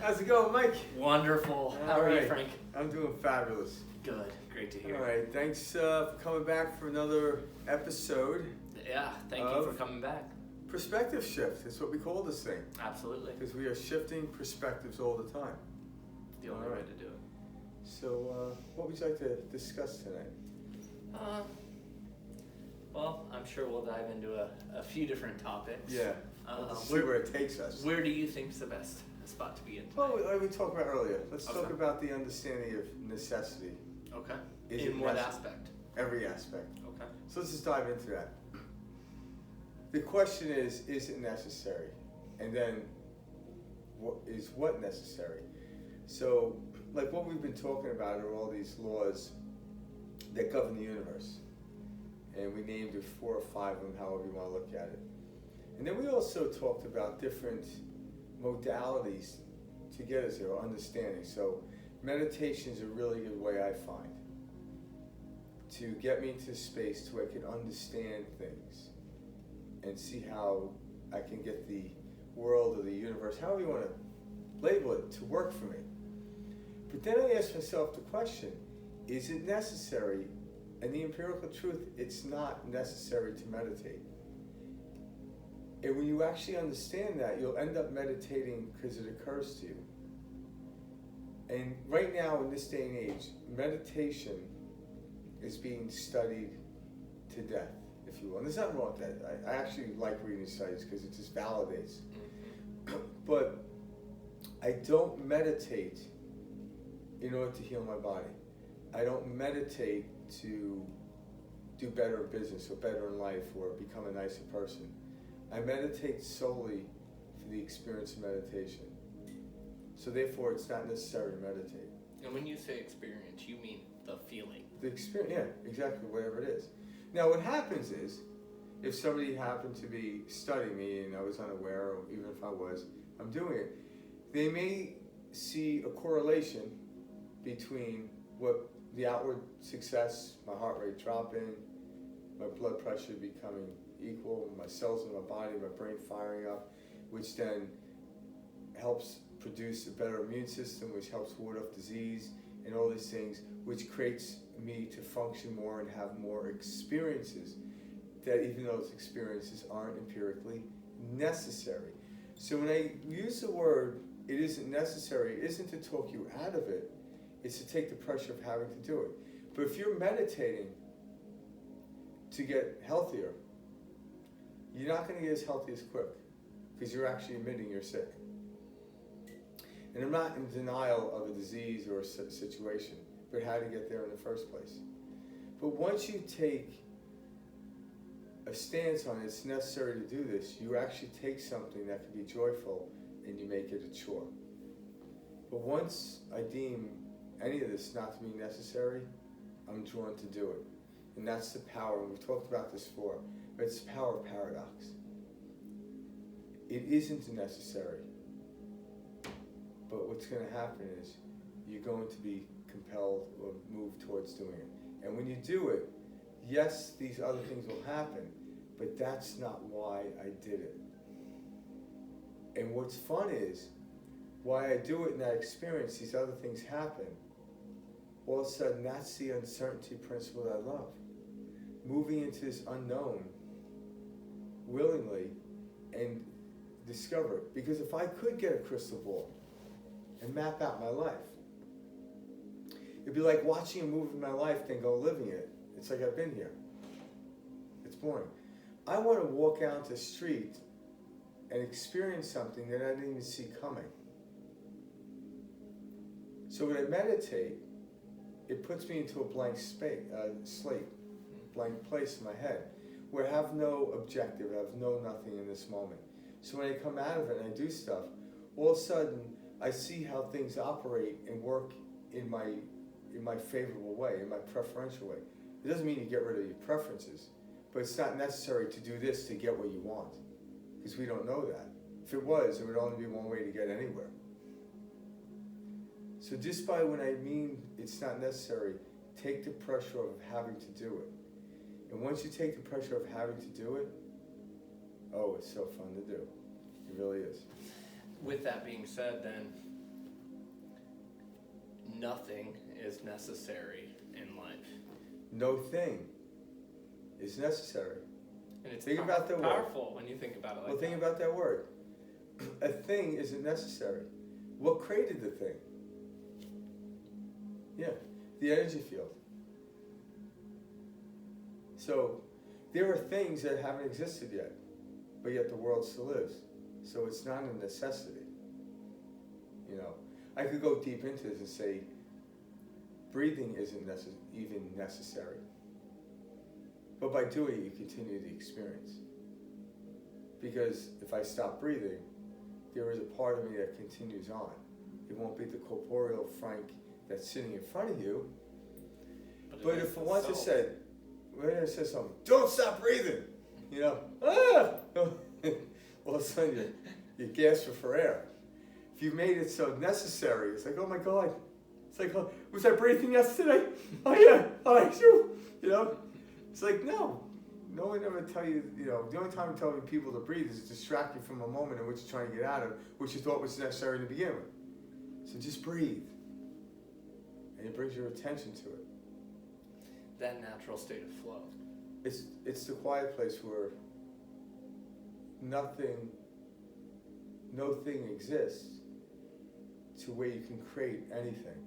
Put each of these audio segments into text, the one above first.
How's it going, Mike? Wonderful. How are you, Frank? I'm doing fabulous. Good. Great to hear. All right, thanks for coming back for another episode. Yeah, thank you for coming back. Perspective shift is what we call this thing. Absolutely. Because we are shifting perspectives all the time. The only way to do it. So, what would you like to discuss tonight? Well, I'm sure we'll dive into a few different topics. Yeah. Let's see where it takes us. Where do you think's the best spot to be in tonight? Well, like we talked about earlier, let's talk about the understanding of necessity. Okay. In what aspect? Every aspect. Okay. So let's just dive into that. The question is it necessary? And then, what necessary? So, like what we've been talking about are all these laws that govern the universe. And we named it 4 or 5 of them, however you want to look at it. And then we also talked about different modalities to get us there, or understanding. So meditation is a really good way, I find, to get me into space to where I can understand things and see how I can get the world or the universe, however you want to label it, to work for me. But then I ask myself the question, is it necessary? And the empirical truth, it's not necessary to meditate. And when you actually understand that, you'll end up meditating because it occurs to you. And right now, in this day and age, meditation is being studied to death, if you will. And there's nothing wrong with that. I actually like reading studies because it just validates. But I don't meditate in order to heal my body. I don't meditate to do better in business or better in life or become a nicer person. I meditate solely for the experience of meditation. So therefore, it's not necessary to meditate. And when you say experience, you mean the feeling. The experience, yeah, exactly, whatever it is. Now, what happens is, if somebody happened to be studying me and I was unaware, or even if I was, I'm doing it, they may see a correlation between what the outward success, my heart rate dropping, my blood pressure becoming equal, my cells in my body, my brain firing up, which then helps produce a better immune system, which helps ward off disease and all these things, which creates me to function more and have more experiences that even those experiences aren't empirically necessary. So when I use the word, it isn't necessary, it isn't to talk you out of it, it's to take the pressure of having to do it. But if you're meditating to get healthier, you're not going to get as healthy as quick because you're actually admitting you're sick. And I'm not in denial of a disease or a situation, but how to get there in the first place. But once you take a stance on it's necessary to do this, you actually take something that can be joyful and you make it a chore. But once I deem any of this not to be necessary, I'm drawn to do it. And that's the power, and we've talked about this before, but it's the power of paradox. It isn't necessary, but what's going to happen is you're going to be compelled or moved towards doing it. And when you do it, yes, these other things will happen, but that's not why I did it. And what's fun is, why I do it in that experience, these other things happen, all of a sudden that's the uncertainty principle that I love. Moving into this unknown willingly and discover it. Because if I could get a crystal ball and map out my life, it'd be like watching a movie in my life then go living it. It's like I've been here. It's boring. I want to walk out to the street and experience something that I didn't even see coming. So when I meditate, it puts me into a blank slate, blank place in my head, where I have no objective, I have no nothing in this moment. So when I come out of it and I do stuff, all of a sudden I see how things operate and work in my favorable way, in my preferential way. It doesn't mean you get rid of your preferences, but it's not necessary to do this to get what you want, because we don't know that. If it was, there would only be one way to get anywhere. So just by when I mean it's not necessary, take the pressure of having to do it. And once you take the pressure of having to do it, oh, it's so fun to do. It really is. With that being said, then, nothing is necessary in life. No thing is necessary. And it's Think about the word. powerful when you think about it like Well, think that. about that word. A thing isn't necessary. What created the thing? Yeah, the energy field. So there are things that haven't existed yet, but yet the world still lives. So it's not a necessity. You know, I could go deep into this and say breathing isn't even necessary. But by doing it, you continue the experience. Because if I stop breathing, there is a part of me that continues on. It won't be the corporeal Frank that's sitting in front of you. But if once it said, when it says something, don't stop breathing, you know, all of a sudden you gasp for air. If you made it so necessary, it's like, oh my God. It's like, oh, was I breathing yesterday? Oh yeah, you know? It's like, no. No one ever tell you, you know, the only time we tell people to breathe is to distract you from a moment in which you're trying to get out of, which you thought was necessary to begin with. So just breathe. And it brings your attention to it. That natural state of flow. It's the quiet place where no thing exists to where you can create anything.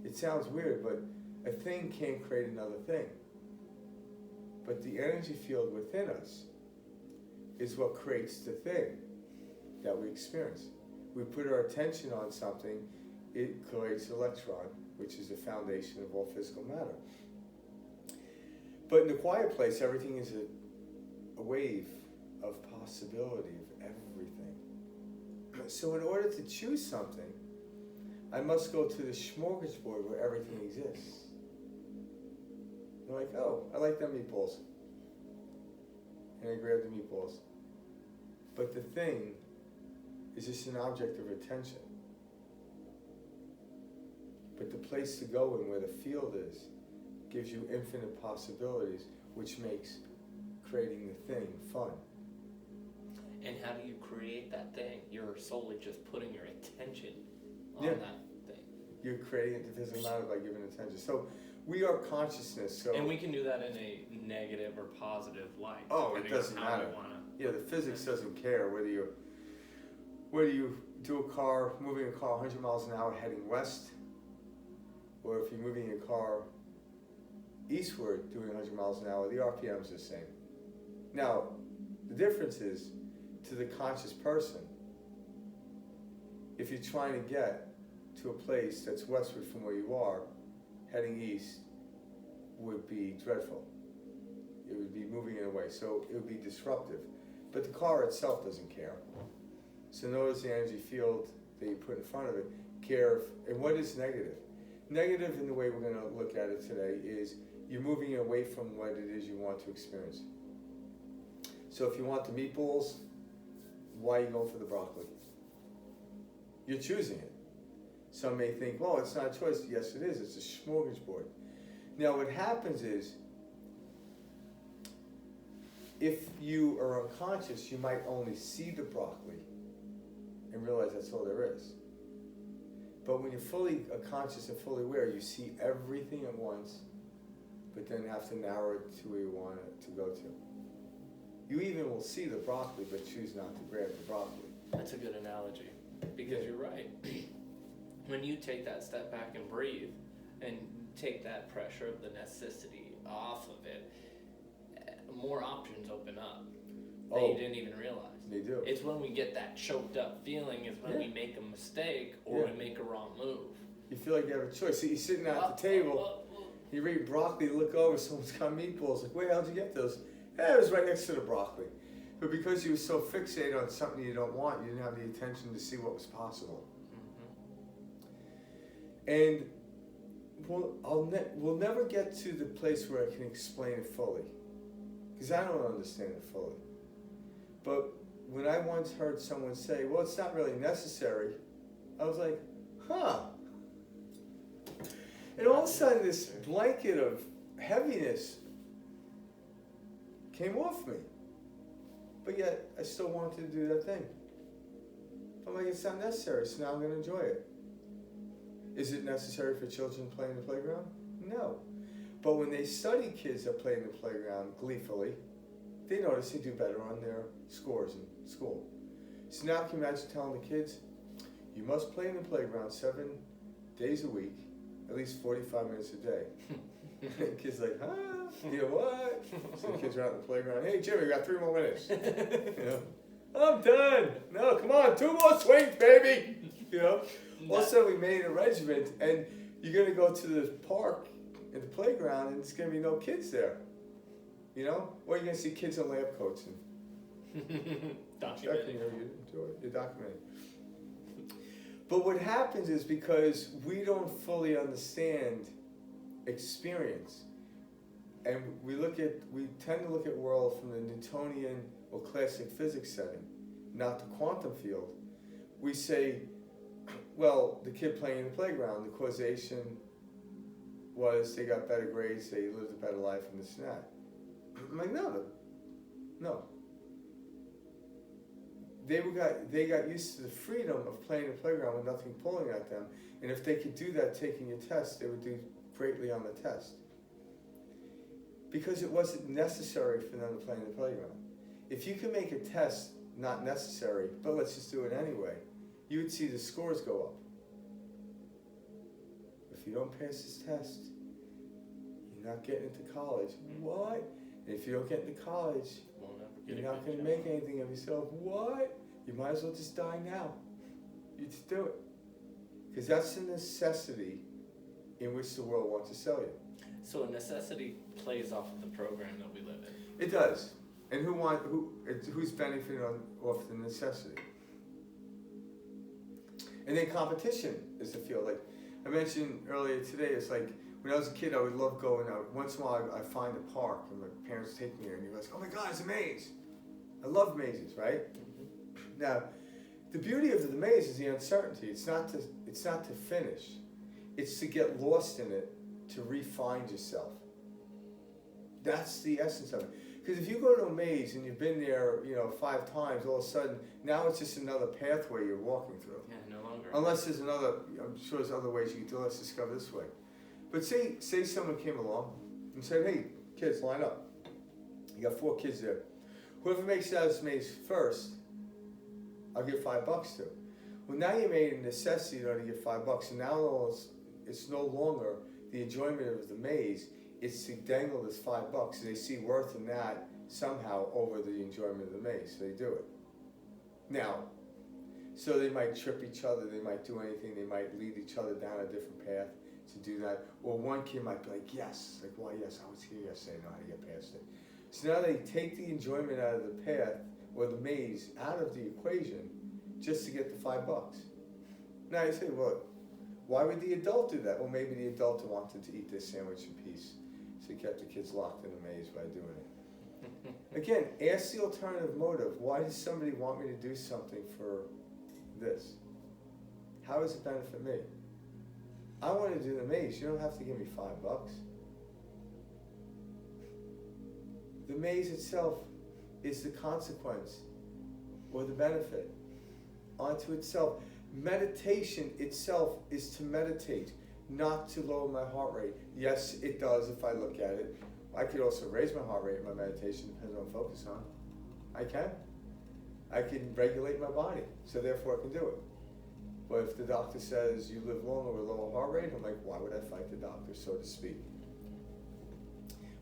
It sounds weird, but a thing can't create another thing. But the energy field within us is what creates the thing that we experience. We put our attention on something, it creates an electron, which is the foundation of all physical matter. But in the quiet place, everything is a wave of possibility of everything. So in order to choose something, I must go to the smorgasbord where everything exists. You're like, oh, I like them meatballs. And I grab the meatballs. But the thing is just an object of attention. But the place to go in where the field is gives you infinite possibilities, which makes creating the thing fun. And how do you create that thing? You're solely just putting your attention on Yeah. that thing. You're creating it the physical matter by giving attention. So we are consciousness. So And we can do that in a negative or positive light. Oh, it depending on doesn't how matter. we wanna. yeah, the physics doesn't care whether you do a car, moving a car 100 miles an hour heading west, or if you're moving a car eastward doing 100 miles an hour, the RPM is the same. Now, the difference is to the conscious person, if you're trying to get to a place that's westward from where you are, heading east would be dreadful. It would be moving in a way, so it would be disruptive. But the car itself doesn't care. So notice the energy field that you put in front of it, and what is negative? Negative in the way we're going to look at it today is you're moving away from what it is you want to experience. So if you want the meatballs, why are you going for the broccoli? You're choosing it. Some may think, well, it's not a choice. Yes, it is. It's a smorgasbord. Now, what happens is, if you are unconscious, you might only see the broccoli and realize that's all there is. But when you're fully conscious and fully aware, you see everything at once, but then have to narrow it to where you want it to go to. You even will see the broccoli, but choose not to grab the broccoli. That's a good analogy, because you're right. When you take that step back and breathe, and take that pressure of the necessity off of it, more options open up that you didn't even realize. They do. It's when we get that choked up feeling is when we make a mistake or we make a wrong move. You feel like you have a choice. So you're sitting at the table, you eat broccoli, look over, someone's got meatballs. Like, wait, how'd you get those? Yeah, it was right next to the broccoli. But because you were so fixated on something you don't want, you didn't have the attention to see what was possible. Mm-hmm. And we'll never get to the place where I can explain it fully, because I don't understand it fully. But when I once heard someone say, well, it's not really necessary, I was like, huh. And all of a sudden this blanket of heaviness came off me. But yet I still wanted to do that thing. I'm like, it's not necessary, so now I'm going to enjoy it. Is it necessary for children to play in the playground? No. But when they study kids that play in the playground gleefully, they notice they do better on their scores in school. So now can you imagine telling the kids, you must play in the playground 7 days a week, at least 45 minutes a day. And the kid's like, huh? You know what? So the kids are out in the playground, hey Jimmy, we got 3 more minutes. You know, I'm done. No, come on, 2 more swings, baby. You know? Also, we made a regiment, and you're gonna go to the park in the playground, and there's gonna be no kids there. You know, or you're gonna see kids in lab coats and Documenting. you're documenting. But what happens is because we don't fully understand experience, and we tend to look at world from the Newtonian or classic physics setting, not the quantum field. We say, well, the kid playing in the playground, the causation was they got better grades, they lived a better life, and this and that. I'm like, no. They got used to the freedom of playing in the playground with nothing pulling at them, and if they could do that taking a test, they would do greatly on the test. Because it wasn't necessary for them to play in the playground. If you could make a test not necessary, but let's just do it anyway, you would see the scores go up. If you don't pass this test, you're not getting into college. What? And if you don't get into college, you're not going to make anything of yourself. What? You might as well just die now. You just do it. Because that's the necessity in which the world wants to sell you. So a necessity plays off of the program that we live in. It does. And who's benefiting off the necessity? And then competition is the field. Like I mentioned earlier today, it's like when I was a kid, I would love going out. Once in a while, I'd find a park, and my parents take me there, and you're like, oh my God, it's a maze. I love mazes, right? Mm-hmm. Now, the beauty of the maze is the uncertainty. It's not to finish. It's to get lost in it, to re-find yourself. That's the essence of it. Because if you go to a maze and you've been there, 5 times, all of a sudden, now it's just another pathway you're walking through. Yeah, no longer. Unless there's I'm sure there's other ways you can do it. Let's discover this way. But say someone came along and said, hey, kids, line up. You got 4 kids there. Whoever makes it out of this maze first, I'll give $5 to. Well, now you made a necessity to get $5, and now it's no longer the enjoyment of the maze. It's to dangle this $5, and they see worth in that somehow over the enjoyment of the maze, so they do it. Now, so they might trip each other, they might do anything, they might lead each other down a different path to do that. Or one kid might be like, yes, like, well, yes, I was here yesterday, I know how to get past it. So now they take the enjoyment out of the path or the maze out of the equation just to get the $5. Now you say, well, why would the adult do that? Well, maybe the adult wanted to eat this sandwich in peace, so he kept the kids locked in the maze by doing it. Again, ask the alternative motive. Why does somebody want me to do something for this? How does it benefit me? I want to do the maze. You don't have to give me $5. The maze itself is the consequence or the benefit onto itself. Meditation itself is to meditate, not to lower my heart rate. Yes, it does if I look at it. I could also raise my heart rate in my meditation, depends on what I focus on. I can regulate my body, so therefore I can do it. But if the doctor says you live longer with lower heart rate, I'm like, why would I fight the doctor, so to speak?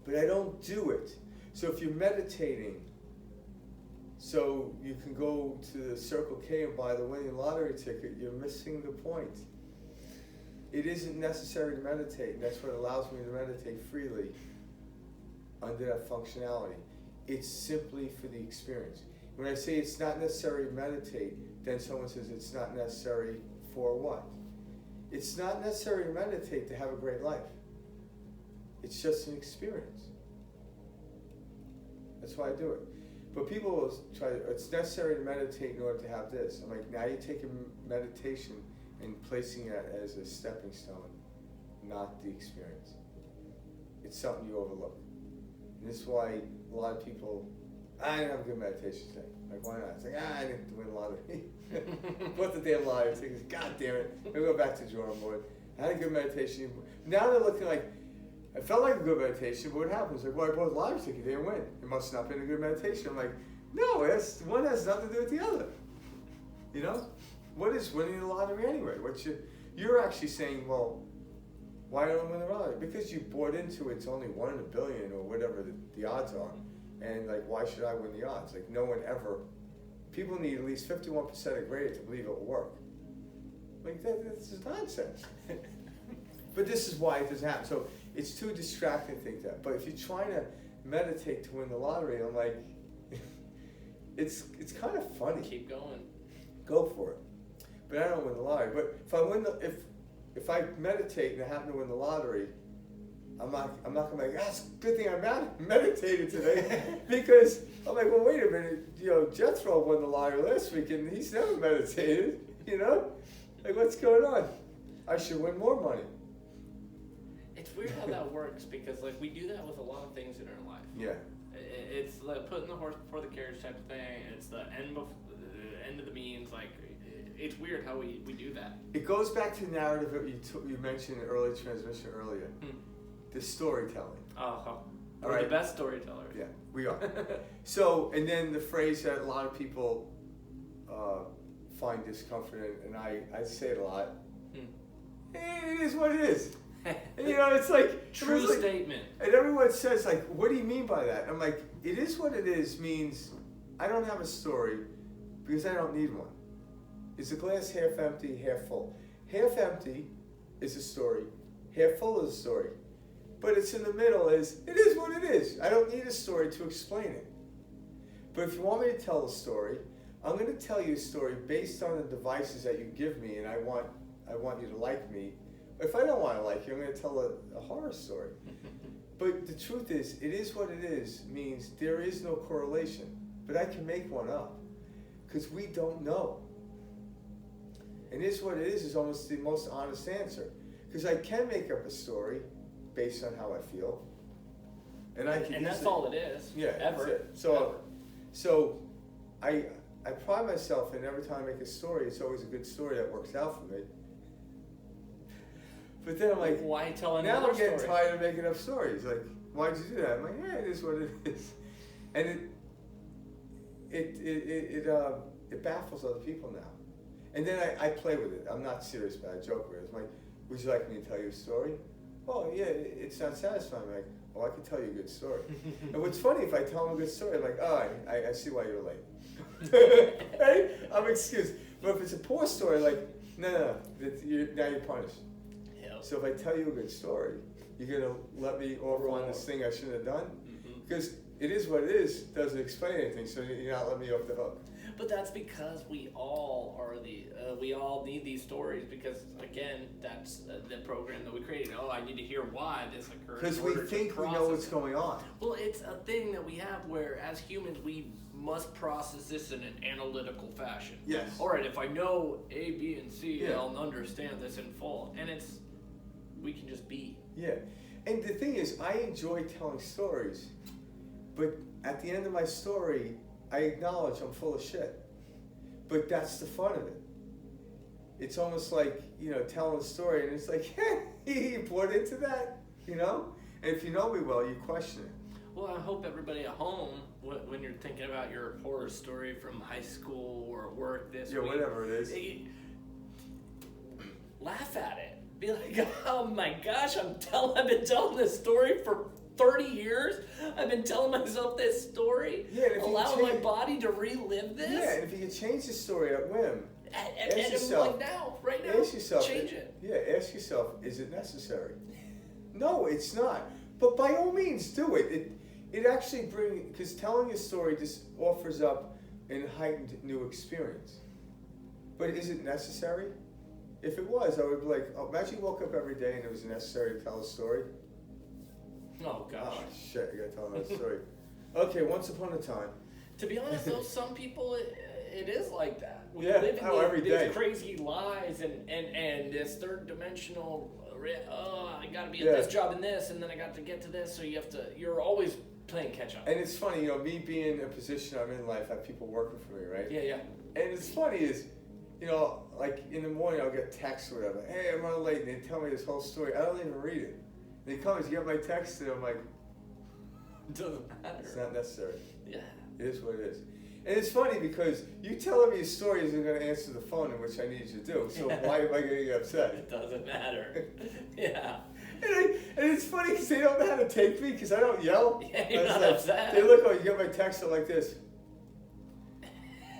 But I don't do it. So if you're meditating, so you can go to the Circle K and buy the winning lottery ticket, you're missing the point. It isn't necessary to meditate, and that's what allows me to meditate freely under that functionality. It's simply for the experience. When I say it's not necessary to meditate, then someone says it's not necessary for what? It's not necessary to meditate to have a great life. It's just an experience. That's why I do it. But people will try, it's necessary to meditate in order to have this. I'm like, now you're taking meditation and placing it as a stepping stone, not the experience. It's something you overlook. And this is why a lot of people, I didn't have a good meditation today. Like, why not? It's like, I didn't win a lottery. Put the damn lottery tickets, God damn it. We'll go back to the drawing board. I had a good meditation. Now they're looking like, I felt like a good meditation, but what happens? Like, well, I bought a lottery ticket, they didn't win. It must not have been a good meditation. I'm like, no, one has nothing to do with the other. You know? What is winning the lottery anyway? You're actually saying, well, why don't I win the lottery? Because you bought into it's only 1 in a billion or whatever the odds are. And like, why should I win the odds? Like, no one ever, people need at least 51% or greater to believe it will work. Like, that's just nonsense. But this is why it doesn't happen. So it's too distracting to think that. But if you're trying to meditate to win the lottery, I'm like, it's kind of funny. Keep going. Go for it. But I don't win the lottery. But if I win if I meditate and I happen to win the lottery, I'm not gonna be like, that's a good thing I meditated today. Because I'm like, well, wait a minute, you know, Jethro won the lottery last week and he's never meditated, you know? Like, what's going on? I should win more money. It's weird how that works because like we do that with a lot of things in our life. Yeah. It's like putting the horse before the carriage type of thing. It's the end of the means. Like it's weird how we do that. It goes back to the narrative that you mentioned in early transmission earlier. The storytelling. We're right. the best storytellers. Yeah, we are. So, and then the phrase that a lot of people find discomfort in, and I say it a lot. It is what it is. And, you know, it's like true statement. And everyone says like, "What do you mean by that?" I'm like, "It is what it is" means I don't have a story because I don't need one. Is the glass half empty, half full? Half empty is a story. Half full is a story. But it's in the middle it is what it is. I don't need a story to explain it. But if you want me to tell a story, I'm going to tell you a story based on the devices that you give me, and I want you to like me. If I don't want to like you, I'm going to tell a horror story. But the truth is, it is what it is means there is no correlation. But I can make one up because we don't know. And it is what it is almost the most honest answer. Because I can make up a story based on how I feel. And I can that's all it is. Yeah, ever. That's it. So I pride myself in every time I make a story, it's always a good story that works out for me. But then I'm like, why tell now another I'm getting story? tired of making up stories. Like, why'd you do that? I'm like, yeah, it is what it is. And it baffles other people now. And then I play with it. I'm not serious about it. I joke with it. I'm like, would you like me to tell you a story? Oh, yeah, it's not satisfying. I'm like, well, I can tell you a good story. And what's funny, if I tell them a good story, I'm like, oh, I see why you're late. Right? I'm excused. But if it's a poor story, like, no, now you're punished. Yep. So if I tell you a good story, you're going to let me off on this thing I shouldn't have done? Because it is what it is, doesn't explain anything, so you're not letting me off the hook. But that's because we all are we all need these stories because, again, that's the program that we created. Oh, I need to hear why this occurred. Because we think we know what's going on. Well, it's a thing that we have where, as humans, we must process this in an analytical fashion. Yes. All right, if I know A, B, and C, I'll understand this in full. And we can just be. Yeah. And the thing is, I enjoy telling stories, but at the end of my story, I acknowledge I'm full of shit. But that's the fun of it. It's almost like, you know, telling a story and it's like, you bought into that, you know? And if you know me well, you question it. Well, I hope everybody at home, when you're thinking about your horror story from high school or work this week, whatever it is, laugh at it. Be like, oh my gosh, I've been telling this story for 30 years. I've been telling myself this story, allowing my body to relive this. Yeah, and if you can change the story at whim, ask yourself, right now, ask yourself, change it. Yeah, ask yourself, is it necessary? No, it's not. But by all means, do it. It actually brings, because telling a story just offers up a heightened new experience. But is it necessary? If it was, I would be like, oh, imagine you woke up every day and it was necessary to tell a story. Oh gosh. Oh shit, I gotta tell another story. Okay, once upon a time. To be honest though, some people it is like that. We Yeah, live in every day. these crazy lies and this third dimensional, I gotta be at this job and this, and then I got to get to this, so you're always playing catch up. And it's funny, you know, me being in a position I'm in life, I have people working for me, right? Yeah. And it's funny is, you know, like in the morning I'll get texts or whatever. Hey, I'm running late, and they tell me this whole story. I don't even read it. They come and you get my text, and I'm like, It doesn't matter. it's not necessary. Yeah. It is what it is. And it's funny because you telling me a story isn't going to answer the phone, in which I need you to do. So why am I getting upset? It doesn't matter. Yeah. And it's funny because they don't know how to take me because I don't yell. Yeah, you're It's not like, upset. They look, oh, you get my text, they're like this.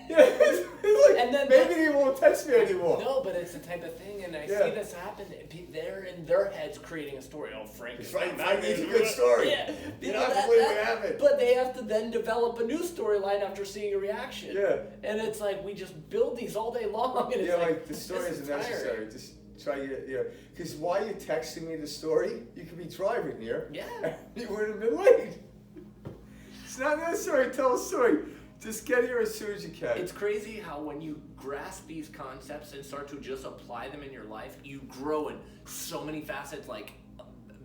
Yeah, it's like, And then- maybe they won't text me anymore. No, but it's the type of thing, and I Yeah. see this happen. They're in their heads creating a story. Oh, Frank is Frank not is a good story. Yeah, You're not gonna believe what happened. But they have to then develop a new storyline after seeing a reaction. Yeah. And it's like we just build these all day long, and it's Yeah, like, like the story this isn't is tiring. necessary. Just try to, yeah. Because while you're texting me the story, you could be driving here. Yeah. You would have been late. It's not necessary to tell a story. Just get here as soon as you can. It's crazy how when you grasp these concepts and start to just apply them in your life, you grow in so many facets, like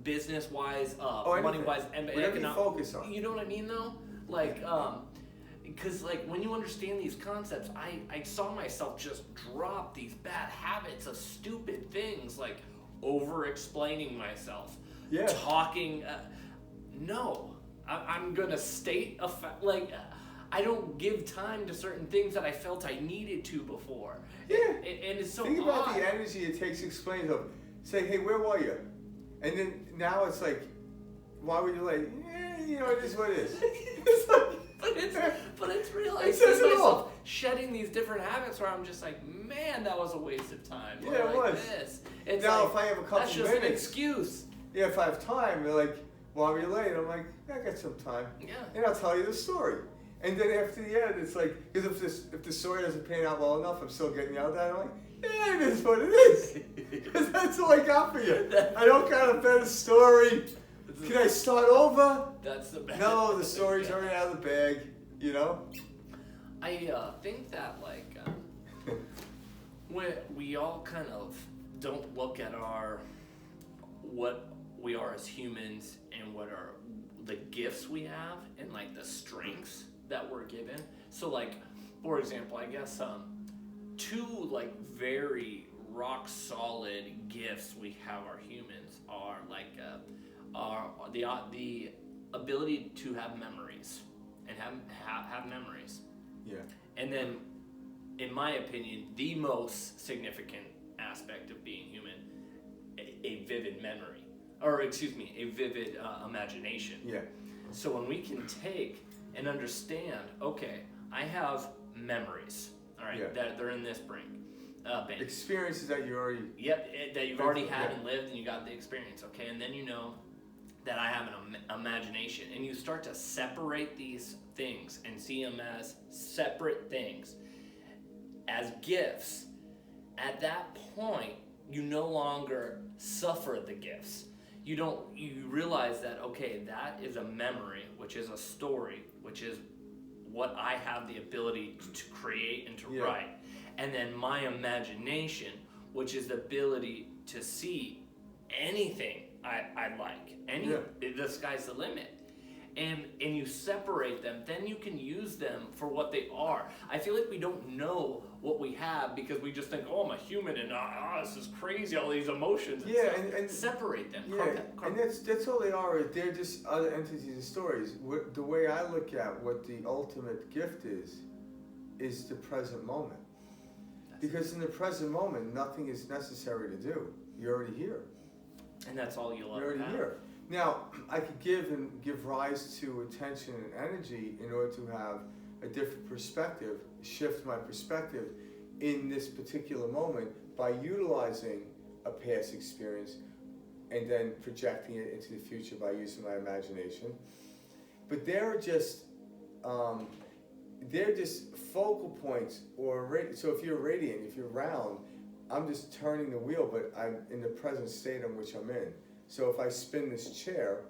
business-wise, anything. money-wise, and Whatever you focus on. You know what I mean, though? Like, because like when you understand these concepts, I saw myself just drop these bad habits of stupid things, like over-explaining myself, Yeah. talking. No, I'm gonna state a fact, like. I don't give time to certain things that I felt I needed to before. Yeah. And it's so Think odd. about the energy it takes to explain to them. Say, hey, where were you? And then now it's like, why were you late? You know, it is what it is. It's like, but it's real. It I says see it all. myself shedding these different habits where I'm just like, man, that was a waste of time. Or Yeah, it like was. This. It's Now, like, if I have a couple that's just an minutes- excuse. yeah, if I have time, they're like, why were you late? I'm like, I got some time. Yeah. And I'll tell you the story. And then after the end, it's like, because if the story doesn't pan out well enough, I'm still getting yelled at. I'm like, yeah, it is what it is. Because that's all I got for you. I don't got a better story. Can I start over? That's the best. No, the story's already out of the bag, you know? I think that like when we all kind of don't look at what we are as humans and what are the gifts we have and like the strengths that we're given. So like, for example, I guess two like very rock solid gifts we have are humans are like are the ability to have memories and have memories. Yeah. And then, in my opinion, the most significant aspect of being human, a vivid memory, or excuse me, a vivid imagination. Yeah. So when we can take and understand, okay, I have memories, all right, Yeah. that they're in this bank. Experiences that you already. Yep, that you've Been already through, had yeah. and lived, and you got the experience, okay? And then you know that I have an imagination, and you start to separate these things and see them as separate things, as gifts. At that point, you no longer suffer the gifts. You realize that, okay, that is a memory, which is a story, which is what I have the ability to create and to Yeah. write. And then my imagination, which is the ability to see anything I like. The sky's the limit. And you separate them, then you can use them for what they are. I feel like we don't know what we have because we just think, oh, I'm a human and this is crazy, all these emotions. Yeah, stuff. and separate them. Yeah, and that's all they are. They're just other entities and stories. The way I look at what the ultimate gift is the present moment. Because in the present moment, nothing is necessary to do. You're already here. And that's all you'll You're ever already have. here. Now, I could give rise to attention and energy in order to have a different perspective, shift my perspective in this particular moment by utilizing a past experience and then projecting it into the future by using my imagination. But they're just focal points so if you're radiant, if you're round, I'm just turning the wheel, but I'm in the present state in which I'm in. So if I spin this chair,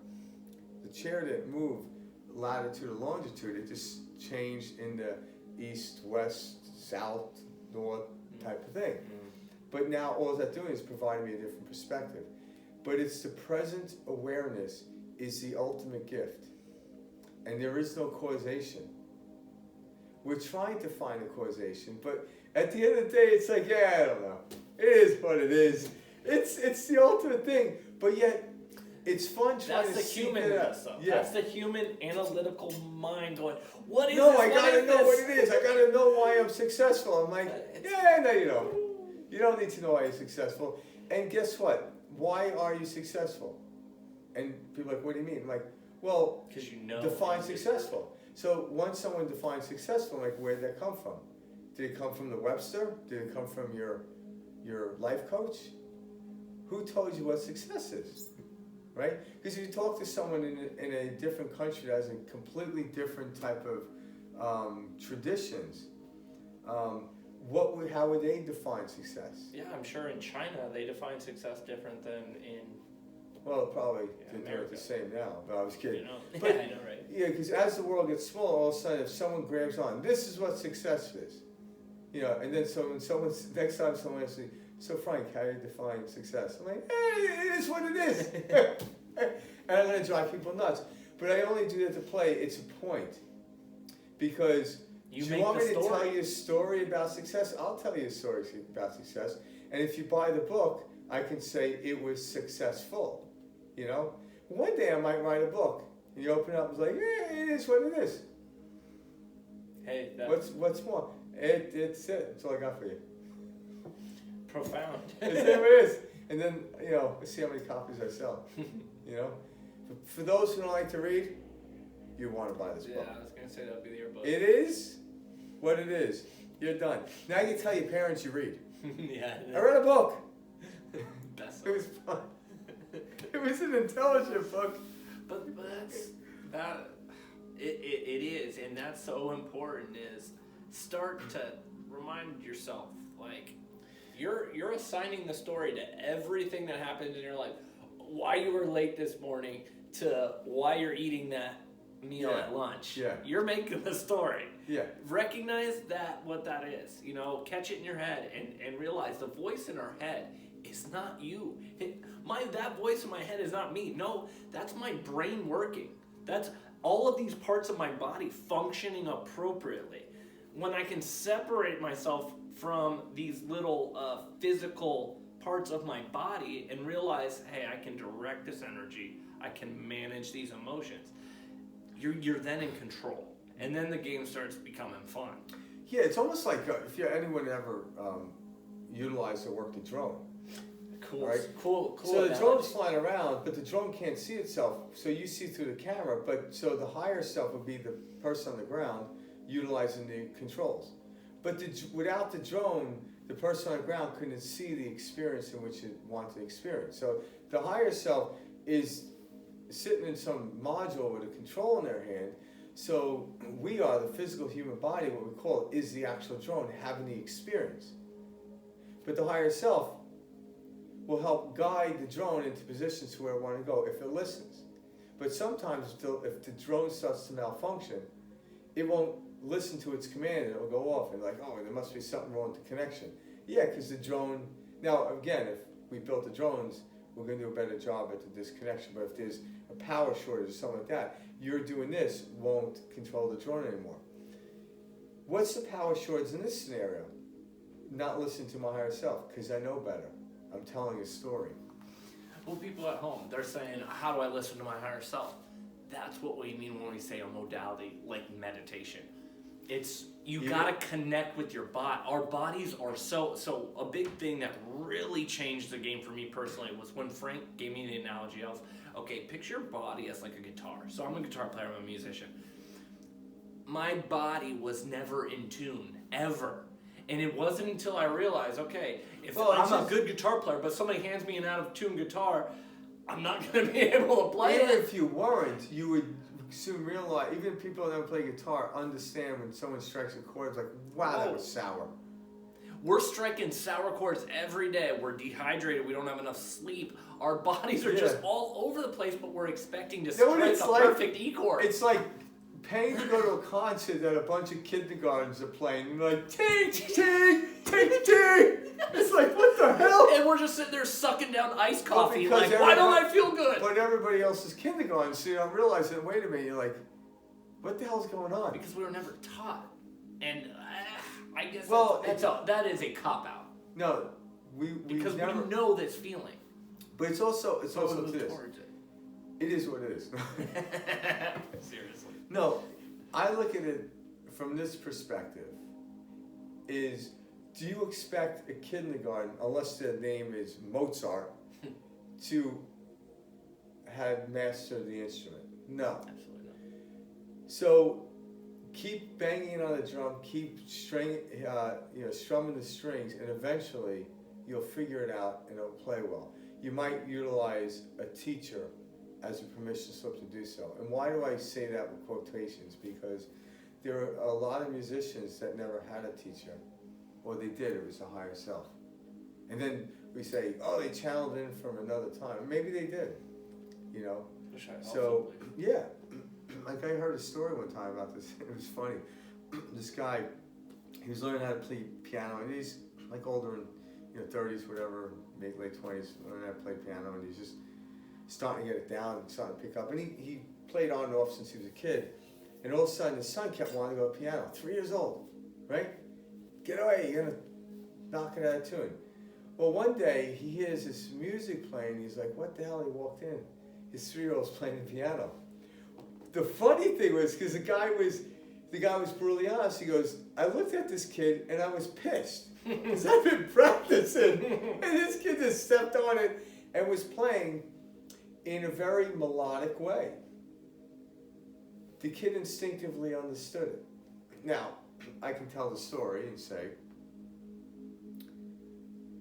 the chair didn't move latitude or longitude, it just changed in the east, west, south, north type of thing. But now all that's doing is providing me a different perspective. But it's the present awareness is the ultimate gift. And there is no causation. we're trying to find a causation, but at the end of the day, it's like, yeah, I don't know. It is what it is. It's the ultimate thing, but yet it's fun trying That's to the seek human it out. mess up. Yeah. That's the human analytical mind going, what is No, this? I What gotta is know this?" what it is. I gotta know why I'm successful. I'm like, It's- yeah, no, you don't. You don't need to know why you're successful. And guess what? Why are you successful? And people are like, what do you mean? I'm like, well, 'Cause you know. define successful. So once someone defines successful, I'm like, where did that come from? Did it come from the Webster? Did it come from your life coach? Who told you what success is? Right? Because if you talk to someone in a different country that has a completely different type of traditions, how would they define success? Yeah, I'm sure in China they define success different than in, Well, probably Yeah, they're doing America. the same now, but I was kidding. you know. But- Yeah, I know, right? Yeah, because as the world gets smaller, all of a sudden, if someone grabs on, this is what success is. You know, and then next time someone asks me, so Frank, how do you define success? I'm like, hey, it is what it is. And I'm going to drive people nuts. But I only do that to play, it's a point. Because You do you make want the me to tell story. you a story about success? I'll tell you a story about success. And if you buy the book, I can say it was successful. You know? One day I might write a book. And you open it up and it's like, yeah, it is what it is. Hey, that's What's more? It's it. That's all I got for you. profound. It's there it is. And then, you know, let's see how many copies I sell. You know? For those who don't like to read, you want to buy this Yeah, book. I was gonna say that'd be your book. It is what it is. You're done. Now you tell your parents you read. Yeah. I read a book. Best. It was fun. It was an intelligent book. But that it is, and that's so important. Is start to remind yourself, like you're assigning the story to everything that happened in your life. Why you were late this morning to why you're eating that meal Yeah. at lunch. Yeah. You're making the story. Yeah. Recognize what that is. You know, catch it in your head and realize the voice in our head is not you. That voice in my head is not me. No, that's my brain working. That's all of these parts of my body functioning appropriately. When I can separate myself from these little physical parts of my body and realize, hey, I can direct this energy. I can manage these emotions. You're then in control. And then the game starts becoming fun. Yeah, it's almost like if anyone ever utilized or worked a drone. Cool. Right. Cool. So the analogy. drone's flying around, but the drone can't see itself, so you see through the camera, but so the higher self would be the person on the ground utilizing the controls. But without the drone, the person on the ground couldn't see the experience in which it wanted to experience. So the higher self is sitting in some module with a control in their hand. So we are the physical human body, what we call it, is the actual drone having the experience. But the higher self will help guide the drone into positions to where it wants to go if it listens. But sometimes if the drone starts to malfunction, it won't listen to its command and it will go off and like, oh, there must be something wrong with the connection. Yeah, because the drone, now again, if we built the drones, we're going to do a better job at the disconnection. But if there's a power shortage or something like that, you're doing this won't control the drone anymore. What's the power shortage in this scenario? Not listening to my higher self, because I know better. I'm telling a story. Well, people at home, they're saying, how do I listen to my higher self? That's what we mean when we say a modality like meditation. It's, you gotta connect with your body. Our bodies are so a big thing that really changed the game for me personally was when Frank gave me the analogy of, okay, picture your body as like a guitar. So I'm a guitar player, I'm a musician. My body was never in tune, ever. And it wasn't until I realized, okay, if I'm a good guitar player, but somebody hands me an out-of-tune guitar, I'm not going to be able to play Even it. if you weren't, you would soon realize, even people that don't play guitar understand when someone strikes a chord, it's like, wow, that was sour. We're striking sour chords every day. We're dehydrated. We don't have enough sleep. Our bodies are just all over the place, but we're expecting to strike a perfect E chord. It's like paying to go to a concert that a bunch of kindergartens are playing, and you're like, ting, ting, ting, ting. It's like, what the hell? And we're just sitting there sucking down iced coffee, because like, why don't I feel good? But everybody else is kindergarten, so you don't realize it. Wait a minute, you're like, what the hell's going on? Because we were never taught. And I guess Well, that is a cop out No, we because never. we know this feeling. But it's also So we to move this. towards it. It is what it is. Seriously. No, I look at it from this perspective. Is do you expect a kindergarten, unless their name is Mozart, to have mastered the instrument? No. Absolutely not. So keep banging on the drum, keep strumming the strings, and eventually you'll figure it out and it'll play well. You might utilize a teacher as a permission slip to do so. And why do I say that with quotations? Because there are a lot of musicians that never had a teacher, or they did, it was a higher self. And then we say, oh, they channeled in from another time. Maybe they did, you know? So, yeah, like I heard a story one time about this, it was funny. This guy, he was learning how to play piano, and he's like older in 30s, whatever, late 20s, learning how to play piano, and he's just starting to get it down, starting to pick up. And he played on and off since he was a kid. And all of a sudden, his son kept wanting to go to piano, 3 years old, right? Get away, you're gonna knock it out of tune. Well, one day, he hears this music playing, he's like, what the hell? He walked in, his 3-year-old's playing the piano. The funny thing was, because the guy was brutally honest, he goes, I looked at this kid and I was pissed, because I've been practicing. And this kid just stepped on it and was playing in a very melodic way. The kid instinctively understood it. Now, I can tell the story and say,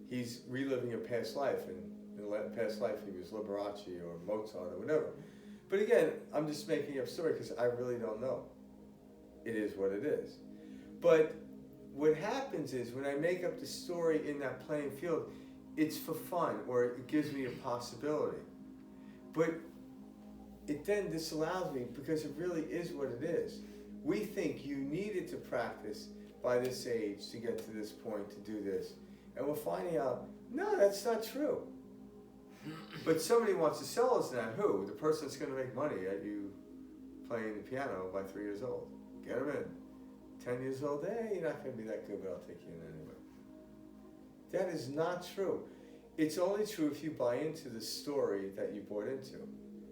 he's reliving a past life, and in a past life he was Liberace or Mozart or whatever. But again, I'm just making up a story because I really don't know. It is what it is. But what happens is when I make up the story in that playing field, it's for fun, or it gives me a possibility. But it then disallows me because it really is what it is. We think you needed to practice by this age to get to this point to do this. And we're finding out, no, that's not true. But somebody wants to sell us that. Who? The person that's going to make money at you playing the piano by 3 years old. Get them in. 10 years old, you're not going to be that good, but I'll take you in anyway. That is not true. It's only true if you buy into the story that you bought into.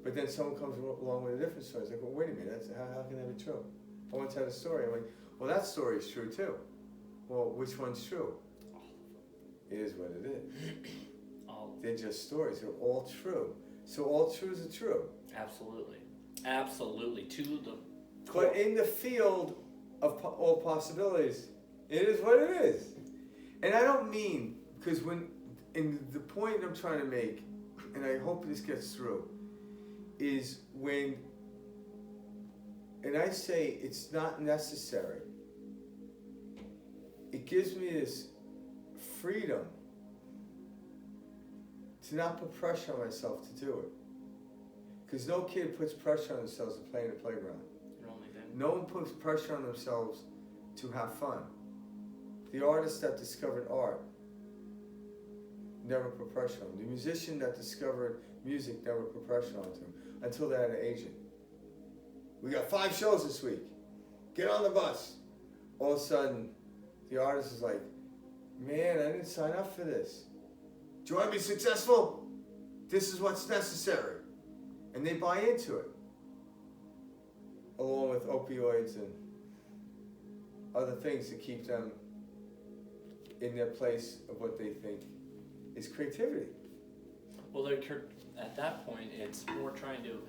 But then someone comes along with a different story. It's like, well, wait a minute, how can that be true? I once had a story. I'm like, well, that story is true too. Well, which one's true? It is what it is. They're just stories. They're all true. So all truths are true. Absolutely. Absolutely. To the But in the field of all possibilities, it is what it is. And I don't mean, because in the point I'm trying to make, and I hope this gets through, is when, and I say it's not necessary, it gives me this freedom to not put pressure on myself to do it. Because no kid puts pressure on themselves to play in the playground. No one puts pressure on themselves to have fun. The artist that discovered art never put pressure on him. The musician that discovered music never put pressure on him until they had an agent. We got 5 shows this week. Get on the bus. All of a sudden, the artist is like, man, I didn't sign up for this. Do you want to be successful? This is what's necessary. And they buy into it. Along with opioids and other things to keep them in their place of what they think is creativity. Well, at that point, it's more trying to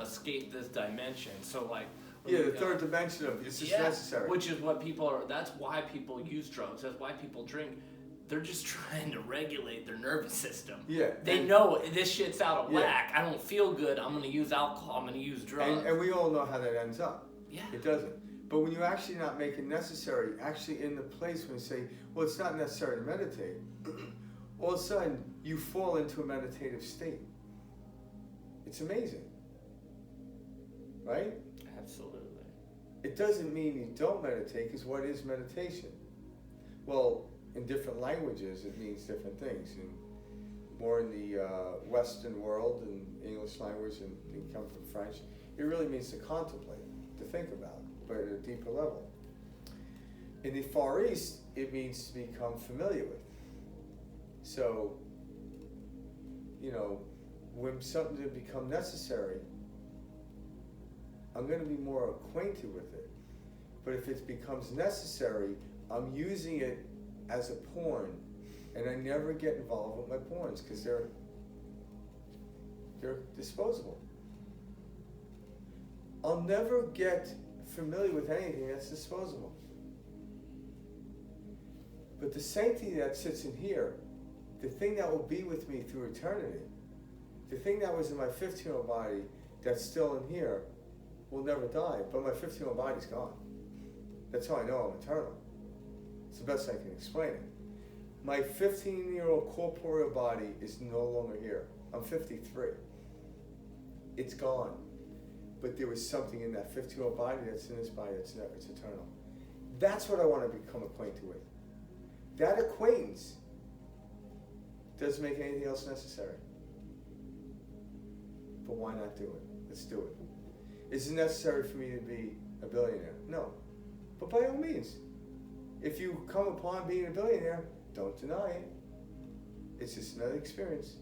escape this dimension. So, like, yeah, the third dimension of it's just necessary. Which is what people are. That's why people use drugs. That's why people drink. They're just trying to regulate their nervous system. Yeah. They know this shit's out of whack. I don't feel good. I'm gonna use alcohol. I'm gonna use drugs. And we all know how that ends up. Yeah. It doesn't. But when you actually not make it necessary, actually in the place when you say, well, it's not necessary to meditate, all of a sudden you fall into a meditative state. It's amazing. Right? Absolutely. It doesn't mean you don't meditate, because what is meditation? Well, in different languages, it means different things. And more in the Western world and English language, and it comes from French, it really means to contemplate, to think about, but at a deeper level. In the Far East, it means to become familiar with. So, you know, when something to become necessary, I'm going to be more acquainted with it. But if it becomes necessary, I'm using it as a pawn, and I never get involved with my pawns because they're disposable. I'll never get familiar with anything that's disposable. But the sanctity that sits in here, the thing that will be with me through eternity, the thing that was in my 15-year-old body that's still in here, will never die, but my 15-year-old body's gone. That's how I know I'm eternal. It's the best I can explain it. My 15-year-old corporeal body is no longer here. I'm 53. It's gone. But there was something in that 15-year-old body that's in this body that's never, it's eternal. That's what I want to become acquainted with. That acquaintance doesn't make anything else necessary. But why not do it? Let's do it. Is it necessary for me to be a billionaire? No. But by all means, if you come upon being a billionaire, don't deny it. It's just another experience.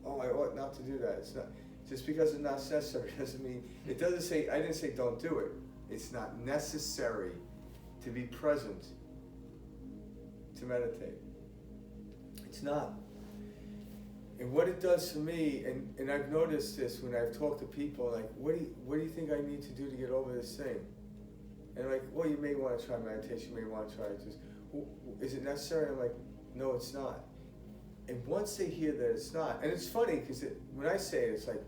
Oh, I ought not to do that. It's not. Just because it's not necessary doesn't mean, it doesn't say, I didn't say don't do it. It's not necessary to be present to meditate. It's not. And what it does for me, and I've noticed this when I've talked to people, like, what do you think I need to do to get over this thing? And like, well, you may want to try meditation, you may want to try just, is it necessary? I'm like, no, it's not. And once they hear that it's not, and it's funny because when I say it, it's like,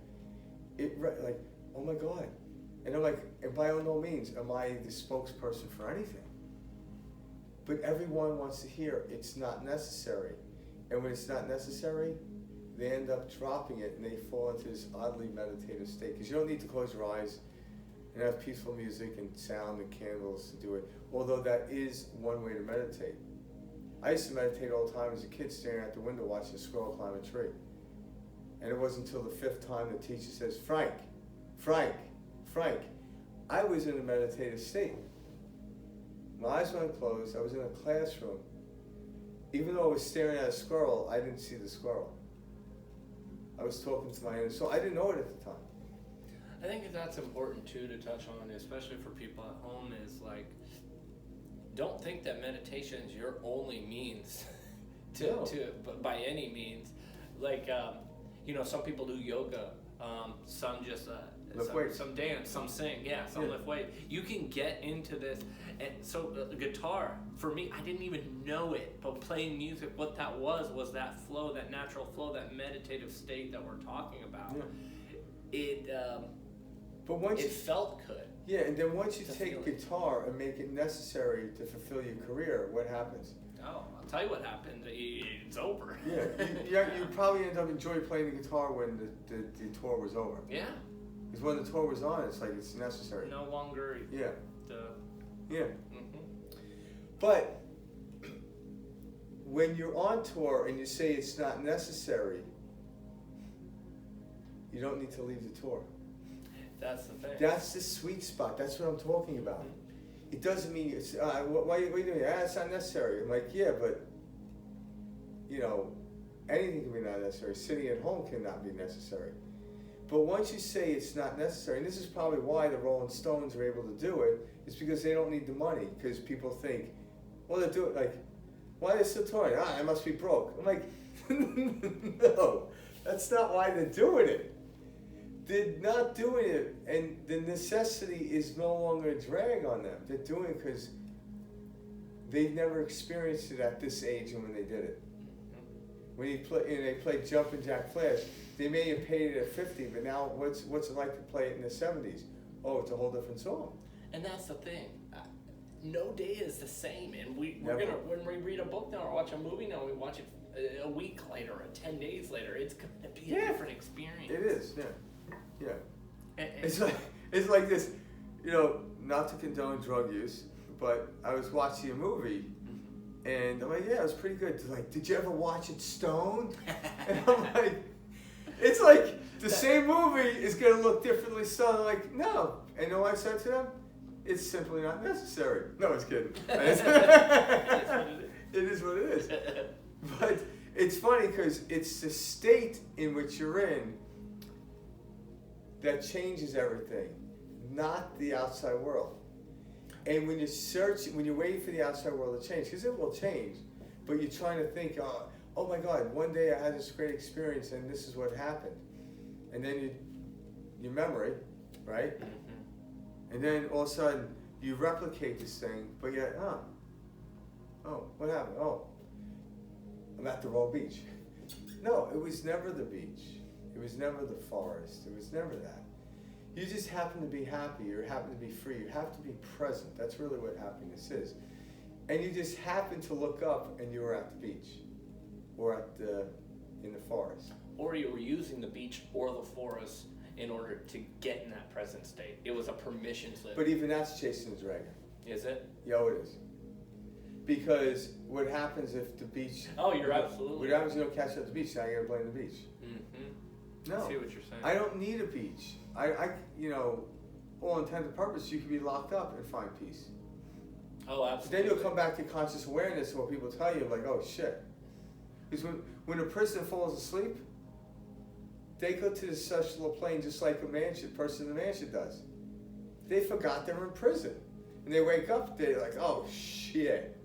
oh my God. And I'm like, and by no means am I the spokesperson for anything. But everyone wants to hear it's not necessary. And when it's not necessary, they end up dropping it and they fall into this oddly meditative state. Because you don't need to close your eyes and have peaceful music and sound and candles to do it. Although that is one way to meditate. I used to meditate all the time as a kid, staring out the window watching a squirrel climb a tree. And it wasn't until the 5th time the teacher says, Frank, Frank, Frank. I was in a meditative state. My eyes weren't closed. I was in a classroom. Even though I was staring at a squirrel, I didn't see the squirrel. I was talking to my inner soul. I didn't know it at the time. I think that's important too to touch on, especially for people at home, is like, don't think that meditation is your only means but by any means. Like, you know, some people do yoga, some just some dance, some sing, some lift weight. You can get into this, and so guitar, for me, I didn't even know it, but playing music, what that was that flow, that natural flow, that meditative state that we're talking about. But once it felt good. Yeah, and then once you take guitar and make it necessary to fulfill your career, what happens? Oh, I'll tell you what happened. It's over. Yeah, you probably end up enjoying playing the guitar when the tour was over. Yeah. Because when the tour was on, it's like it's necessary. No longer. Yeah. Yeah. Mm-hmm. But when you're on tour and you say it's not necessary, you don't need to leave the tour. That's the thing. That's the sweet spot. That's what I'm talking about. Mm-hmm. It doesn't mean it's, what are you doing? It's not necessary. I'm like, yeah, but, you know, anything can be not necessary. Sitting at home cannot be necessary. But once you say it's not necessary, and this is probably why the Rolling Stones are able to do it, is because they don't need the money. Because people think, well, they do it, like, why are they still touring? I must be broke. I'm like, no, that's not why they're doing it. They're not doing it, and the necessity is no longer a drag on them. They're doing it because they've never experienced it at this age and when they did it. When they played Jumpin' Jack Flash, they may have paid it at 50, but now what's it like to play it in the 70s? Oh, it's a whole different song. And that's the thing. No day is the same, and we're Never. gonna, when we read a book now or watch a movie now, we watch it a week later or 10 days later. It's gonna be a different experience. It is, yeah. And It's like this, you know, not to condone drug use, but I was watching a movie, and I'm like, yeah, it was pretty good. They're like, did you ever watch it stoned? And I'm like, it's like the same movie is gonna look differently stoned. I'm like, no. And you know what I said to them? it's simply not necessary. No, it's kidding. It is what it is. But it's funny because it's the state in which you're in that changes everything, not the outside world. And when you're waiting for the outside world to change, because it will change, but you're trying to think, oh my God, one day I had this great experience and this is what happened. And then your memory, right? Mm-hmm. And then all of a sudden you replicate this thing, but yet, oh, what happened? Oh, I'm at the wrong beach. No, it was never the beach. It was never the forest. It was never that. You just happen to be happy or happen to be free. You have to be present. That's really what happiness is. And you just happen to look up and you were at the beach or in the forest. Or you were using the beach or the forest in order to get in that present state. It was a permission slip. But even that's chasing the dragon. Is it? Yeah, it is. Because what happens if the beach... Oh, you're absolutely... What happens if you don't catch it at the beach? Now you gotta blame the beach. Mm-hmm. No. I see what you're saying. I don't need a beach. All intents and purposes, you can be locked up and find peace. Oh, absolutely. Then you'll come back to conscious awareness and what people tell you, like, oh shit. Because when a person falls asleep, they go to the celestial plane just like a person in the mansion does. They forgot they were in prison. And they wake up, they're like, oh shit.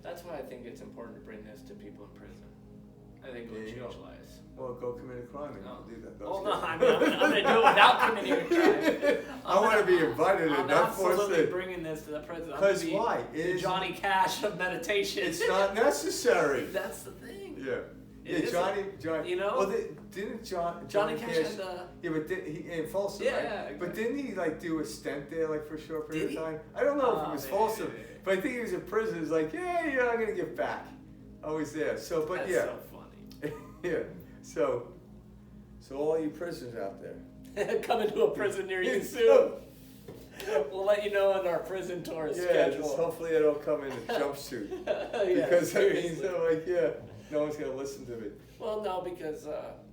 That's why I think it's important to bring this to people in prison. I think it will change lives. Well, go commit a crime and do that. Well, no, I'm going to do it without committing a crime. I want to be invited and not forced I'm absolutely in. bringing this to the prison. Because why? The Johnny Cash of meditation. It's not necessary. That's the thing. Yeah. It Johnny. Well, didn't Johnny Cash Cash? had the... Yeah, but he in Folsom, Yeah, right? yeah, exactly. But didn't he do a stint there for a short period Did of he? time? I don't know if it was maybe, Folsom, maybe. but I think he was in prison. He's like, yeah, I'm gonna get back. Always there. So, but That's yeah. so funny. Yeah. So all you prisoners out there. Coming to a prison near you soon. We'll let you know on our prison tour schedule. Just hopefully I don't come in a jumpsuit. Yeah, Because that means seriously. no one's gonna listen to me. Well, no, because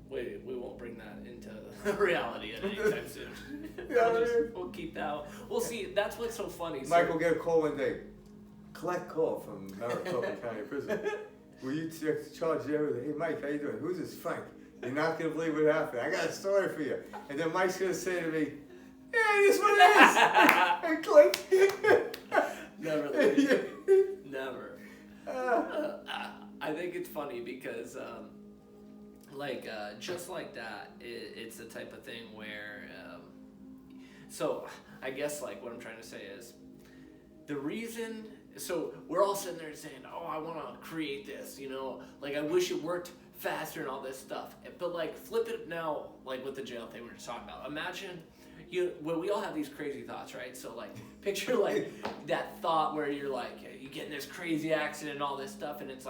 we won't bring that into reality at any time soon. We'll keep that. We'll see. That's what's so funny. Michael, get a call one day. Collect call from Maricopa County Prison. Will you charge everything? Hey, Mike, how you doing? Who's this Frank? You're not gonna believe what happened. I got a story for you. And then Mike's gonna say to me, "Hey, this what it is." And click. Never leave. Never. I think it's funny because, just like that, it's the type of thing where, so I guess what I'm trying to say is, the reason, so we're all sitting there saying, oh, I want to create this, I wish it worked faster and all this stuff. But flip it now, with the jail thing we were just talking about. Imagine, we all have these crazy thoughts, right? So picture that thought where you're you get in this crazy accident and all this stuff, and it's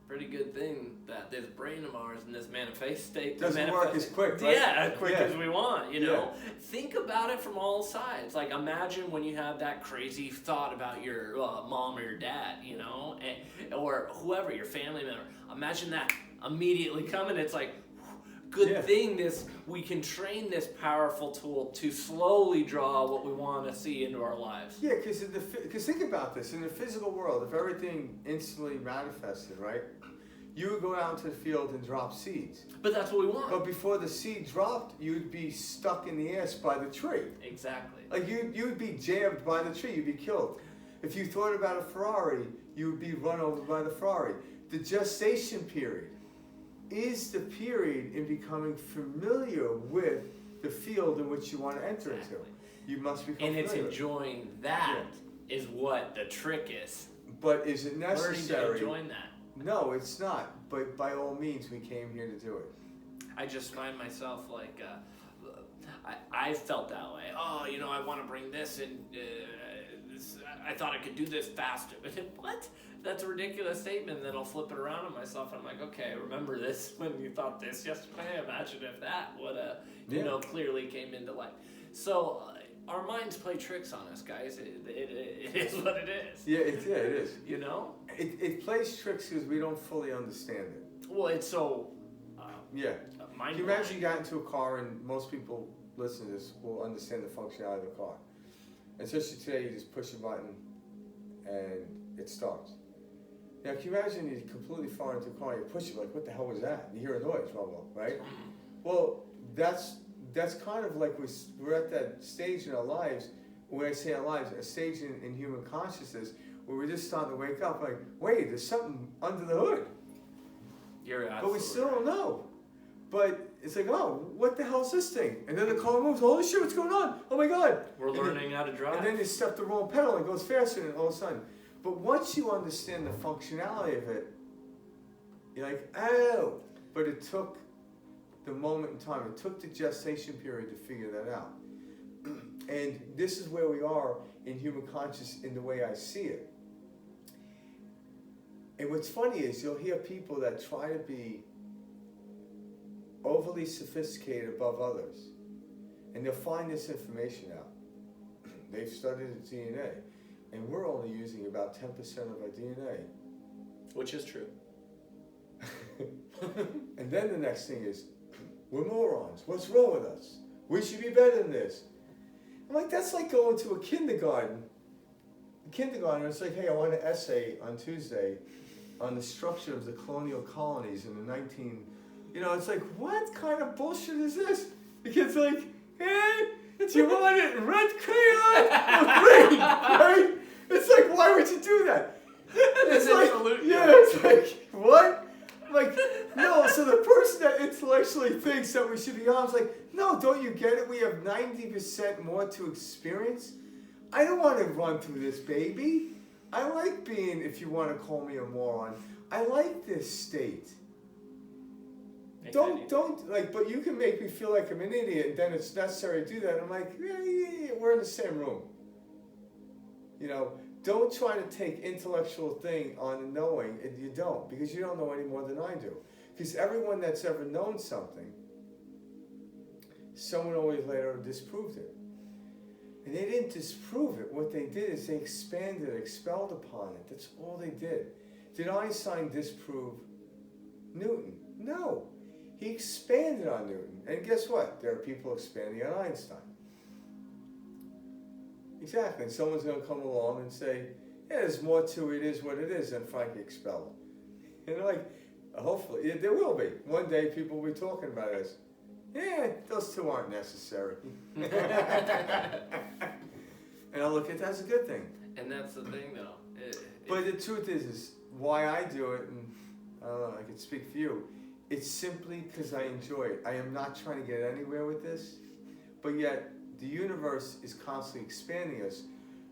pretty good thing that this brain of ours in this manifest state doesn't work as quick, right? Yeah, as quick as we want, Yeah. Think about it from all sides. Imagine when you have that crazy thought about your mom or your dad, or whoever, your family member. Imagine that immediately coming. It's good thing we can train this powerful tool to slowly draw what we want to see into our lives. Yeah, because think about this. In the physical world, if everything instantly manifested, right? You would go out into the field and drop seeds. But that's what we want. But before the seed dropped, you'd be stuck in the ass by the tree. Exactly. You'd be jammed by the tree. You'd be killed. If you thought about a Ferrari, you would be run over by the Ferrari. The gestation period is the period in becoming familiar with the field in which you want to enter into. You must become familiar. And it's enjoying that is what the trick is. But is it necessary? Learning to enjoy that. No, it's not. But by all means, we came here to do it. I just find myself I felt that way. Oh, I want to bring this in. I thought I could do this faster. What? That's a ridiculous statement. Then I'll flip it around on myself, and I'm like, okay, remember this when you thought this yesterday? Imagine if that would have, clearly came into light. So our minds play tricks on us, guys. It is what it is. Yeah, it is. It plays tricks because we don't fully understand it. Well, it's so. Can you imagine you got into a car, and most people listening to this will understand the functionality of the car. And especially today, you just push a button and it starts. Now, can you imagine you're completely far into a car, you push it, like, what the hell was that? You hear a noise, right? Well, that's kind of like we're at that stage in our lives, when I say our lives, a stage in human consciousness, where we're just starting to wake up, like, wait, there's something under the hood. You're absolutely But we still right. don't know. But it's like, oh, what the hell's this thing? And then the car moves, holy shit, what's going on? Oh my God. We're learning how to drive. And then you step the wrong pedal and it goes faster and all of a sudden. But once you understand the functionality of it, you're like, oh. But it took the moment in time. It took the gestation period to figure that out. And this is where we are in human consciousness in the way I see it. And what's funny is you'll hear people that try to be overly sophisticated above others, and they'll find this information out. They've studied the DNA, and we're only using about 10% of our DNA. Which is true. And then the next thing is, we're morons. What's wrong with us? We should be better than this. I'm like, that's like going to a kindergarten. The kindergartner, it's like, hey, I want an essay on Tuesday on the structure of the colonial colonies in the it's like, what kind of bullshit is this? The kid's like, hey, do you want it in red crayon or green? Right? It's like, why would you do that? It's like, it's like, what? I'm like, no, so the person that intellectually thinks that we should be honest, like, no, don't you get it? We have 90% more to experience. I don't want to run through this, baby. I like being, if you want to call me a moron, I like this state. Don't, like, but you can make me feel like I'm an idiot, and then it's necessary to do that. I'm like, yeah, we're in the same room. Don't try to take intellectual thing on knowing, and you don't, because you don't know any more than I do. Because everyone that's ever known something, someone always later disproved it. And they didn't disprove it. What they did is they expanded, expelled upon it. That's all they did. Did Einstein disprove Newton? No. He expanded on Newton. And guess what? There are people expanding on Einstein. Exactly. And someone's going to come along and say, yeah, there's more to it, is what it is, than Frank expelled. Hopefully, there will be. One day people will be talking about it as, yeah, those two aren't necessary. And I'll look at that as a good thing. And that's the thing, though. But the truth is why I do it, and I don't know, I can speak for you. It's simply because I enjoy it. I am not trying to get anywhere with this, but yet the universe is constantly expanding us.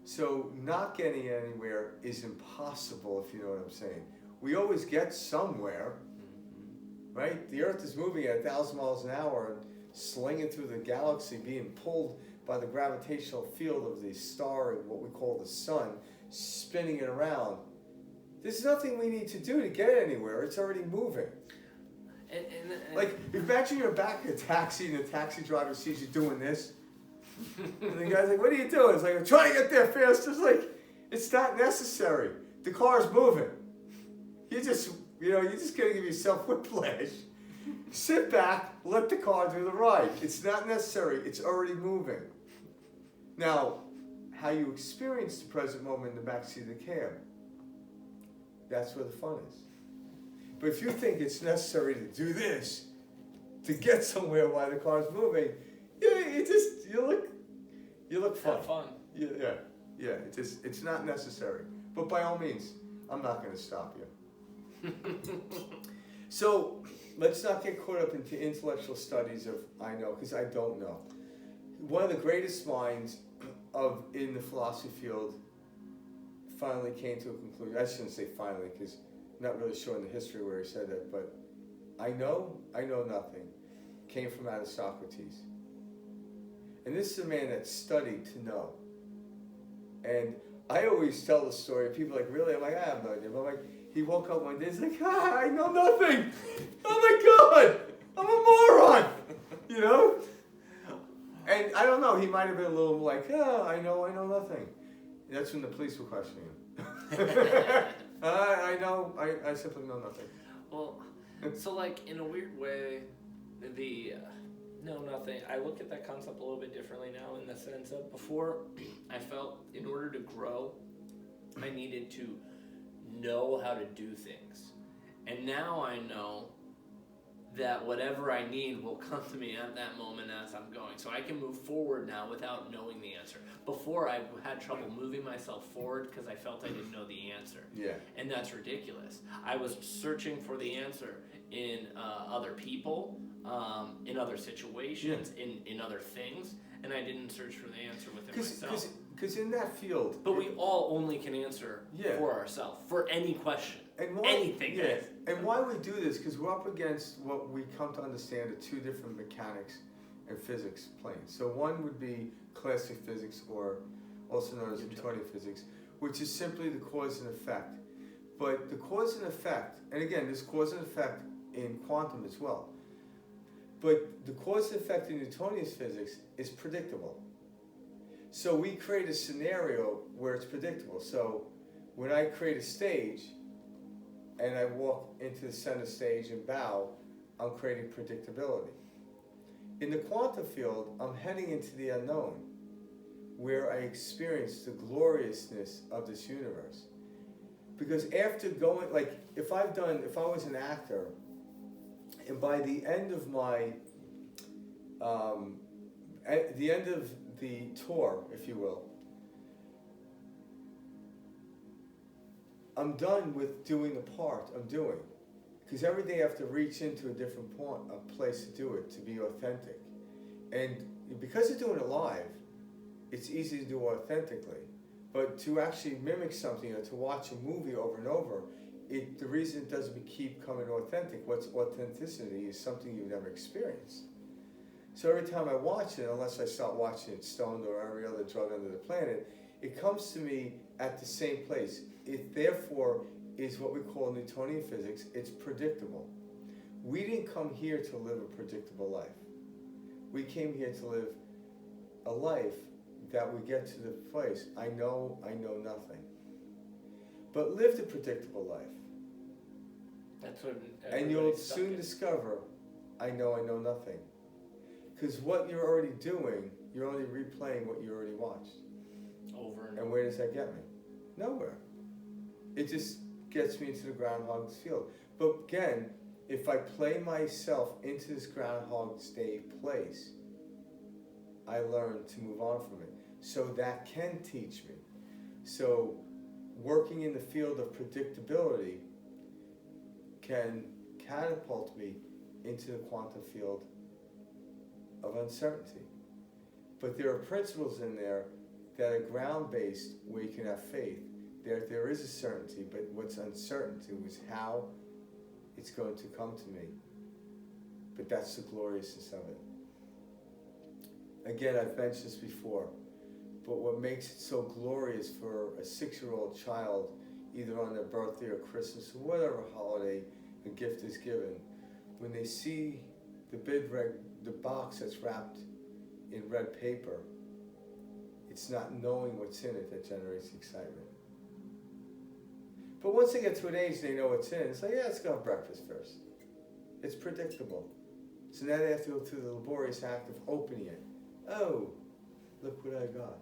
So not getting anywhere is impossible, if you know what I'm saying. We always get somewhere, right? The Earth is moving at 1,000 miles an hour and slinging through the galaxy, being pulled by the gravitational field of the star, what we call the sun, spinning it around. There's nothing we need to do to get anywhere. It's already moving. And like, imagine you're back in a taxi and the taxi driver sees you doing this. And the guy's like, what are you doing? It's like, I'm trying to get there fast. It's like, it's not necessary. The car's moving. You're just going to give yourself whiplash. Sit back, let the car do the ride. It's not necessary. It's already moving. Now, how you experience the present moment in the backseat of the cab, that's where the fun is. But if you think it's necessary to do this to get somewhere while the car's moving, you look fun. Have fun. Yeah. It's not necessary. But by all means, I'm not going to stop you. So let's not get caught up into intellectual studies of I know, because I don't know. One of the greatest minds in the philosophy field finally came to a conclusion. I shouldn't say finally, because I'm not really sure in the history where he said that, but I know nothing, came from out of Socrates. And this is a man that studied to know. And I always tell the story, people are like, really? I'm like, I have no idea. But I'm like, he woke up one day, he's like, I know nothing. Oh my God, I'm a moron. And I don't know, he might have been a little like, I know nothing. That's when the police were questioning him. I simply know nothing. Well, so like in a weird way, the No, nothing. I look at that concept a little bit differently now, in the sense of before, I felt in order to grow, I needed to know how to do things. And now I know that whatever I need will come to me at that moment as I'm going. So I can move forward now without knowing the answer. Before, I had trouble moving myself forward because I felt I didn't know the answer. Yeah. And that's ridiculous. I was searching for the answer in other people, in other situations, in other things, and I didn't search for the answer within myself. Because in that field... But we all only can answer for ourselves, for any question. And why, anything. Yeah. And why we do this, because we're up against what we come to understand are two different mechanics and physics planes. So one would be classic physics, or also known as Newtonian physics, which is simply the cause and effect. But the cause and effect, and again, there's cause and effect in quantum as well. But the cause and effect in Newtonian physics is predictable. So we create a scenario where it's predictable. So when I create a stage, and I walk into the center stage and bow, I'm creating predictability. In the quantum field, I'm heading into the unknown, where I experience the gloriousness of this universe. Because after going, like, if I was an actor, and by the end of my, at the end of the tour, if you will, I'm done with doing the part I'm doing. Because every day I have to reach into a different point, a place to do it, to be authentic. And because you're doing it live, it's easy to do authentically. But to actually mimic something, or to watch a movie over and over, the reason it doesn't keep coming authentic, what's authenticity, is something you've never experienced. So every time I watch it, unless I start watching it stoned or every other drug under the planet, it comes to me at the same place. It therefore is what we call Newtonian physics. It's predictable. We didn't come here to live a predictable life. We came here to live a life that we get to the place, I know nothing. But live the predictable life. That's what and you'll soon discover, I know nothing. Because what you're already doing, you're only replaying what you already watched. Over and over. And where does that get me? Nowhere. It just gets me into the Groundhog's field. But again, if I play myself into this Groundhog's Day place, I learn to move on from it. So that can teach me. So working in the field of predictability can catapult me into the quantum field of uncertainty. But there are principles in there that are ground-based where you can have faith. There is a certainty, but what's uncertain is how it's going to come to me. But that's the gloriousness of it. Again, I've mentioned this before, but what makes it so glorious for a 6-year-old child, either on their birthday or Christmas or whatever holiday a gift is given, when they see the box that's wrapped in red paper, it's not knowing what's in it that generates excitement. But once they get to an age they know what's in it, it's like, yeah, let's go have breakfast first. It's predictable. So now they have to go through the laborious act of opening it. Oh, look what I got.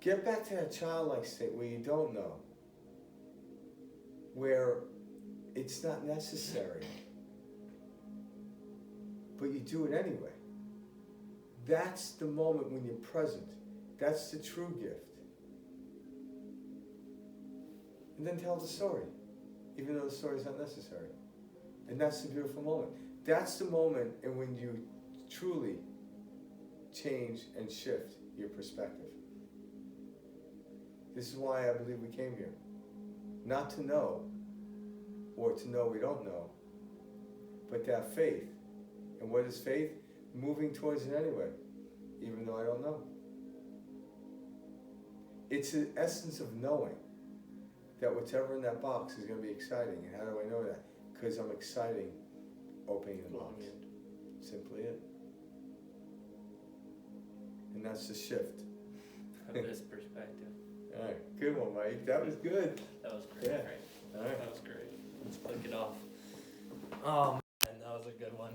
Get back to that childlike state where you don't know, where it's not necessary, but you do it anyway. That's the moment when you're present. That's the true gift. And then tell the story, even though the story is not necessary. And that's the beautiful moment. That's the moment and when you truly change and shift your perspective. This is why I believe we came here. Not to know, or to know we don't know, but to have faith. And what is faith? Moving towards it anyway, even though I don't know. It's the essence of knowing that whatever in that box is going to be exciting. And how do I know that? Because I'm exciting opening the box. Simply it. And that's the shift. Of this perspective. All right, good one, Mike. That was good. That was great. Yeah. Right? All right. That was great. Let's click it off. Oh man, that was a good one.